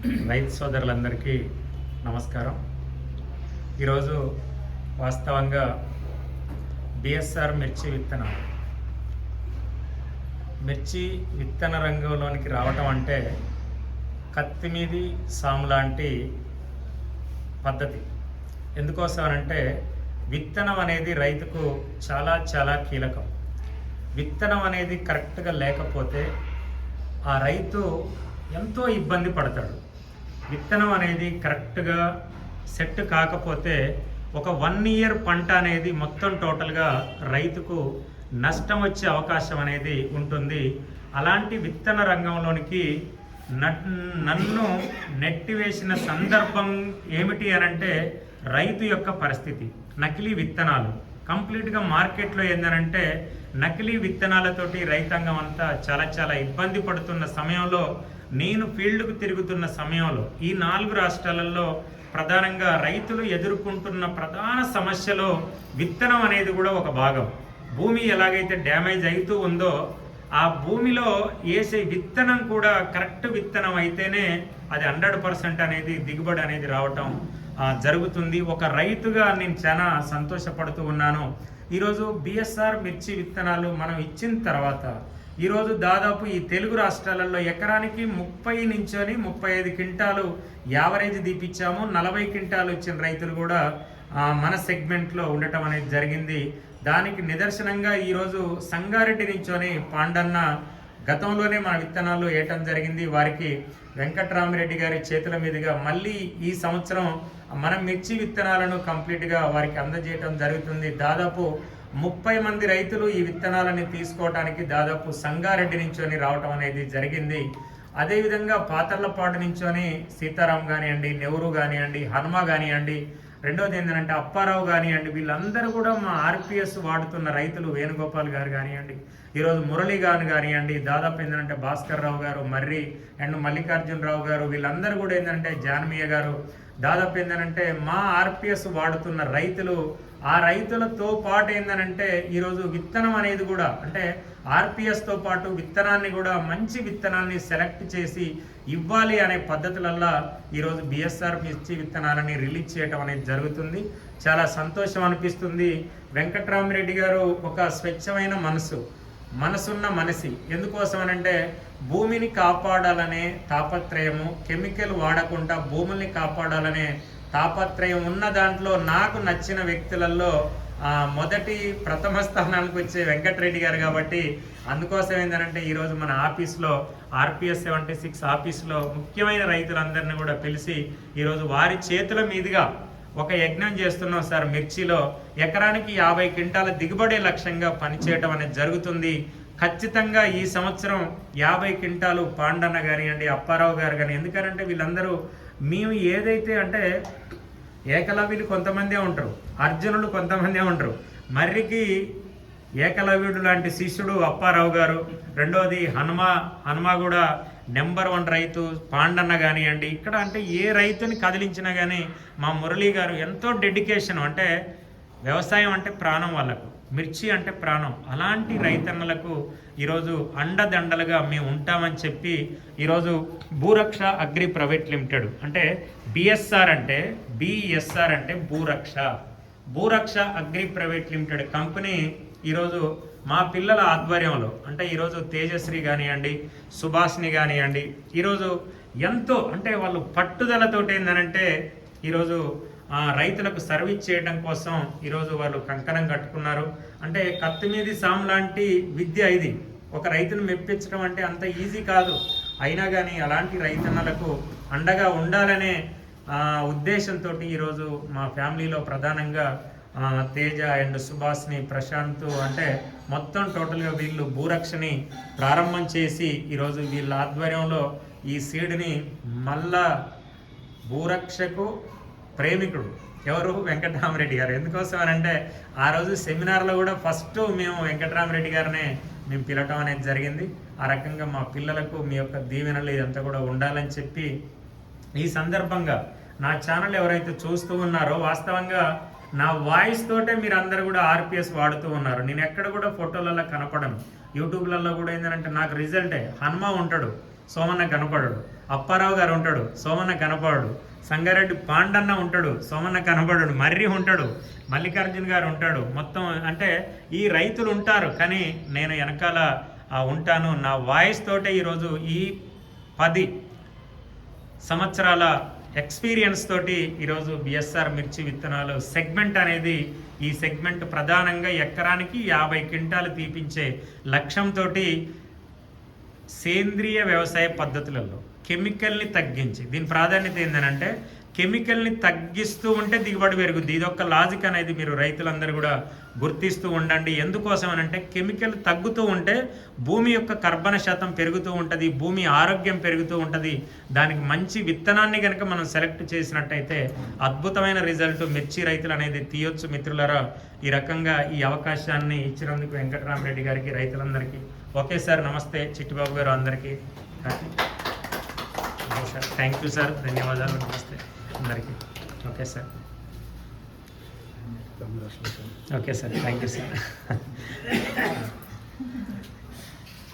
రైతు సోదరులందరికీ నమస్కారం. ఈరోజు వాస్తవంగా బిఎస్ఆర్ మిర్చి విత్తన రంగంలోనికి రావటం అంటే కత్తిమీది సాము లాంటి పద్ధతి. ఎందుకోసం అంటే విత్తనం అనేది రైతుకు చాలా చాలా కీలకం. విత్తనం అనేది కరెక్ట్గా లేకపోతే ఆ రైతు ఎంతో ఇబ్బంది పడతాడు. విత్తనం అనేది కరెక్ట్గా సెట్ కాకపోతే ఒక 1 ఇయర్ పంట అనేది మొత్తం టోటల్గా రైతుకు నష్టం వచ్చే అవకాశం అనేది ఉంటుంది. అలాంటి విత్తన రంగంలోనికి నన్ను నెట్టివేసిన సందర్భం ఏమిటి అనంటే రైతు యొక్క పరిస్థితి. నకిలీ విత్తనాలు కంప్లీట్గా మార్కెట్లో ఏందనంటే నకిలీ విత్తనాలతోటి రైతాంగం అంతా చాలా చాలా ఇబ్బంది పడుతున్న సమయంలో, నేను ఫీల్డ్కు తిరుగుతున్న సమయంలో ఈ 4 రాష్ట్రాలలో ప్రధానంగా రైతులు ఎదుర్కొంటున్న ప్రధాన సమస్యలో విత్తనం అనేది కూడా ఒక భాగం. భూమి ఎలాగైతే డ్యామేజ్ అవుతూ ఉందో ఆ భూమిలో వేసే విత్తనం కూడా కరెక్ట్ విత్తనం అయితేనే అది 100% అనేది దిగుబడి అనేది రావటం జరుగుతుంది. ఒక రైతుగా నేను చాలా సంతోషపడుతూ ఉన్నాను. ఈరోజు బిఎస్ఆర్ మిర్చి విత్తనాలు మనం ఇచ్చిన తర్వాత ఈరోజు దాదాపు ఈ తెలుగు రాష్ట్రాలలో ఎకరానికి 30 నుంచి 35 క్వింటాలు యావరేజ్ దీపించాము. 40 క్వింటాలు ఇచ్చిన రైతులు కూడా మన సెగ్మెంట్లో ఉండటం అనేది జరిగింది. దానికి నిదర్శనంగా ఈరోజు సంగారెడ్డి నుంచొని పాండన్న గతంలోనే మన విత్తనాలు వేయటం జరిగింది. వారికి వెంకట్రామిరెడ్డి గారి చేతుల మీదుగా మళ్ళీ ఈ సంవత్సరం మన మిర్చి విత్తనాలను కంప్లీట్గా వారికి అందజేయటం జరుగుతుంది. దాదాపు 30 మంది రైతులు ఈ విత్తనాలని తీసుకోవడానికి దాదాపు సంగారెడ్డి నుంచొని రావటం అనేది జరిగింది. అదేవిధంగా పాతర్లపాడు నుంచొని సీతారాం కానివ్వండి, నెహ్రూ కానివ్వండి, హనుమ కానివ్వండి, రెండోది ఏంటంటే అప్పారావు కానివ్వండి, వీళ్ళందరూ కూడా మా ఆర్పిఎస్ వాడుతున్న రైతులు. వేణుగోపాల్ గారు కానివ్వండి, ఈరోజు మురళీ గారు కానివ్వండి, దాదాపు ఏంటంటే భాస్కర్ రావు గారు, మర్రి అండ్ మల్లికార్జునరావు గారు, వీళ్ళందరూ కూడా ఏంటంటే జానమయ్య గారు, దాదాపు ఏంటంటే మా ఆర్పిఎస్ వాడుతున్న రైతులు. ఆ రైతులతో పాటు ఏంటంటే ఈరోజు విత్తనం అనేది కూడా అంటే ఆర్పిఎస్తో పాటు విత్తనాన్ని కూడా మంచి విత్తనాన్ని సెలెక్ట్ చేసి ఇవ్వాలి అనే పద్ధతులల్లో ఈరోజు బిఎస్ఆర్ మిర్చి విత్తనాలని రిలీజ్ చేయడం అనేది జరుగుతుంది. చాలా సంతోషం అనిపిస్తుంది. వెంకట్రామిరెడ్డి గారు ఒక స్వచ్ఛమైన మనసున్న మనిషి. ఎందుకోసం అనంటే భూమిని కాపాడాలనే తాపత్రయము, కెమికల్ వాడకుండా భూముల్ని కాపాడాలనే తాపత్రయం ఉన్న దాంట్లో నాకు నచ్చిన వ్యక్తులలో మొదటి ప్రథమ స్థానానికి వచ్చే వెంకటరెడ్డి గారు. కాబట్టి అందుకోసం ఏంటంటే ఈరోజు మన ఆఫీస్లో ఆర్పిఎస్ 76 ఆఫీస్లో ముఖ్యమైన రైతులందరినీ కూడా పిలిచి ఈరోజు వారి చేతుల మీదుగా ఒక యజ్ఞం చేస్తున్నాం సార్. మిర్చిలో ఎకరానికి 50 క్వింటాల దిగుబడి లక్ష్యంగా పనిచేయడం అనేది జరుగుతుంది. ఖచ్చితంగా ఈ సంవత్సరం 50 క్వింటాలు పాండన్న కానివ్వండి, అప్పారావు గారు కానీ, ఎందుకంటే వీళ్ళందరూ మేము ఏదైతే అంటే ఏకలవ్యులు కొంతమందే ఉంటారు, అర్జునులు కొంతమందే ఉంటారు. మర్రికి ఏకలవ్యుడు లాంటి శిష్యుడు అప్పారావు గారు. రెండోది హనుమ కూడా నెంబర్ 1 రైతు. పాండన్న కానివ్వండి, ఇక్కడ అంటే ఏ రైతుని కదిలించినా కానీ మా మురళీ గారు ఎంతో డెడికేషన్. అంటే వ్యవసాయం అంటే ప్రాణం వాళ్ళకు, మిర్చి అంటే ప్రాణం. అలాంటి రైతన్నలకు ఈరోజు అండదండలుగా మేము ఉంటామని చెప్పి ఈరోజు భూరక్ష అగ్రి ప్రైవేట్ లిమిటెడ్ అంటే బిఎస్ఆర్ అంటే Bhuraksha agri private limited company ఈరోజు మా పిల్లల ఆధ్వర్యంలో అంటే ఈరోజు తేజశ్రీ కానివ్వండి, సుభాష్ని కానివ్వండి, ఈరోజు ఎంతో అంటే వాళ్ళు పట్టుదలతోటి ఏంటంటే ఈరోజు రైతులకు సర్వీస్ చేయడం కోసం ఈరోజు వాళ్ళు కంకణం కట్టుకున్నారు. అంటే కత్తిమీది సాము లాంటి విద్య ఇది. ఒక రైతును మెప్పించడం అంటే అంత ఈజీ కాదు. అయినా కానీ అలాంటి రైతన్నలకు అండగా ఉండాలనే ఉద్దేశంతో ఈరోజు మా ఫ్యామిలీలో ప్రధానంగా తేజ అండ్ సుభాష్ని, ప్రశాంత్ అంటే మొత్తం టోటల్గా వీళ్ళు భూరక్షని ప్రారంభం చేసి ఈరోజు వీళ్ళ ఆధ్వర్యంలో ఈ సీడ్ని మళ్ళా భూరక్షకు ప్రేమికుడు ఎవరు వెంకట్రామిరెడ్డి గారు. ఎందుకోసం అంటే ఆ రోజు సెమినార్లో కూడా ఫస్ట్ మేము వెంకట్రామిరెడ్డి గారినే మేము పిలవటం అనేది జరిగింది. ఆ రకంగా మా పిల్లలకు మీ యొక్క దీవెనలు ఇదంతా కూడా ఉండాలని చెప్పి ఈ సందర్భంగా నా ఛానల్ ఎవరైతే చూస్తూ ఉన్నారో వాస్తవంగా నా వాయిస్ తోటే మీరు అందరు కూడా ఆర్పిఎస్ వాడుతూ ఉన్నారు. నేను ఎక్కడ కూడా ఫోటోలలో కనపడను. యూట్యూబ్లలో కూడా ఏంటంటే నాకు రిజల్టే హనుమ ఉంటాడు, సోమన్న కనపడడు. అప్పారావు గారు ఉంటాడు, సోమన్న కనపడడు. సంగారెడ్డి పాండన్న ఉంటాడు, సోమన్న కనపడడు. మర్రి ఉంటాడు, మల్లికార్జున్ గారు ఉంటాడు. మొత్తం అంటే ఈ రైతులు ఉంటారు, కానీ నేను వెనకాల ఉంటాను. నా వాయిస్ తోటే ఈరోజు ఈ 10 సంవత్సరాల ఎక్స్పీరియన్స్ తోటి ఈరోజు బిఎస్ఆర్ మిర్చి విత్తనాలు సెగ్మెంట్ అనేది, ఈ సెగ్మెంట్ ప్రధానంగా ఎకరానికి 50 క్వింటాలు తీపించే లక్ష్యంతో సేంద్రియ వ్యవసాయ పద్ధతులలో కెమికల్ని తగ్గించి, దీని ప్రాధాన్యత ఏంటంటే కెమికల్ని తగ్గిస్తూ ఉంటే దిగుబడి పెరుగుద్ది. ఇదొక లాజిక్ అనేది మీరు రైతులందరూ కూడా గుర్తిస్తూ ఉండండి. ఎందుకోసం అనంటే కెమికల్ తగ్గుతూ ఉంటే భూమి యొక్క కర్బన శాతం పెరుగుతూ ఉంటుంది, భూమి ఆరోగ్యం పెరుగుతూ ఉంటుంది. దానికి మంచి విత్తనాన్ని కనుక మనం సెలెక్ట్ చేసినట్టయితే అద్భుతమైన రిజల్ట్ మిర్చి రైతులు అనేది తీయొచ్చు. మిత్రులారా, ఈ రకంగా ఈ అవకాశాన్ని ఇచ్చినందుకు వెంకటరామరెడ్డి గారికి, రైతులందరికీ ఓకే సార్. నమస్తే చిట్టిబాబు గారు, అందరికీ సార్. థ్యాంక్ యూ సార్, ధన్యవాదాలు. నమస్తే అందరికీ. Okay sir, okay sir, thank you sir.